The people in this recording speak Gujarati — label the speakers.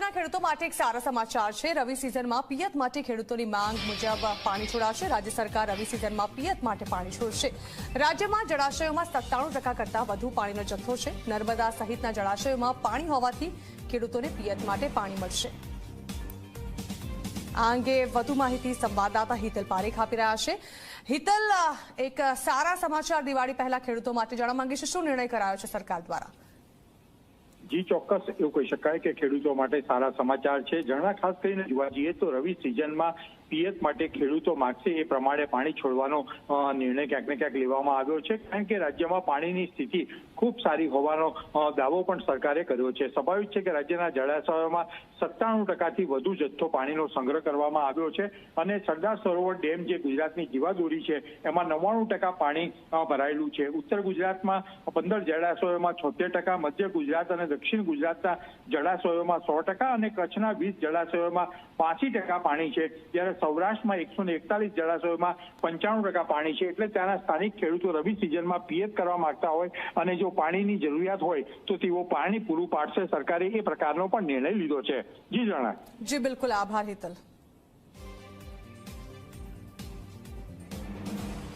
Speaker 1: રાજ્યના ખેડૂતો માટે એક સારા સમાચાર છે। રવિ સિઝનમાં પિયત માટે ખેડૂતોની માંગ મુજબ પાણી છોડાશે। રાજ્ય સરકાર રવિ સિઝનમાં પિયત માટે પાણી છોડશે। રાજ્યમાં જળાશયોમાં 97% કરતાં વધુ પાણીનો જથ્થો છે। નર્મદા સહિતના જળાશયોમાં પાણી હોવાથી ખેડૂતોને પિયત માટે પાણી મળશે। આ અંગે વધુ માહિતી સંવાદદાતા હિતલ પારેખ આપી રહ્યા છે। હિતલ, એક સારા સમાચાર દિવાળી પહેલા ખેડૂતો માટે જાણવા માંગે છે, શું નિર્ણય કરાયો છે સરકાર દ્વારા?
Speaker 2: જી ચોક્કસ એવું કહી શકાય કે ખેડૂતો માટે સારા સમાચાર છે। જણા ખાસ કરીને જોવા જઈએ તો રવિ સિઝનમાં પિયત માટે ખેડૂતો માંગશે એ પ્રમાણે પાણી છોડવાનો નિર્ણય ક્યાંક ને ક્યાંક લેવામાં આવ્યો છે, કારણ કે રાજ્યમાં પાણીની સ્થિતિ ખૂબ સારી હોવાનો દાવો પણ સરકારે કર્યો છે। સ્વાભાવિક છે કે રાજ્યના જળાશયોમાં 97%થી વધુ જથ્થો પાણીનો સંગ્રહ કરવામાં આવ્યો છે અને સરદાર સરોવર ડેમ જે ગુજરાતની જીવાદોરી છે એમાં 99% પાણી ભરાયેલું છે। ઉત્તર ગુજરાતમાં 15 જળાશયોમાં 76%, મધ્ય ગુજરાત અને દક્ષિણ ગુજરાતના જળાશયોમાં 100% અને કચ્છના 20 જળાશયોમાં 85% પાણી છે, જ્યારે સૌરાષ્ટ્રમાં 141 જળાશયોમાં 95% પાણી છે। એટલે ત્યાંના સ્થાનિક ખેડૂતો રવિ સિઝનમાં પિયત કરવા માંગતા હોય અને જો પાણીની જરૂરિયાત હોય તો તેઓ પાણી પૂરું પાડશે। સરકારે એ પ્રકારનો પણ નિર્ણય લીધો છે। જી જણા।
Speaker 1: જી બિલકુલ, આભાર હિતલ।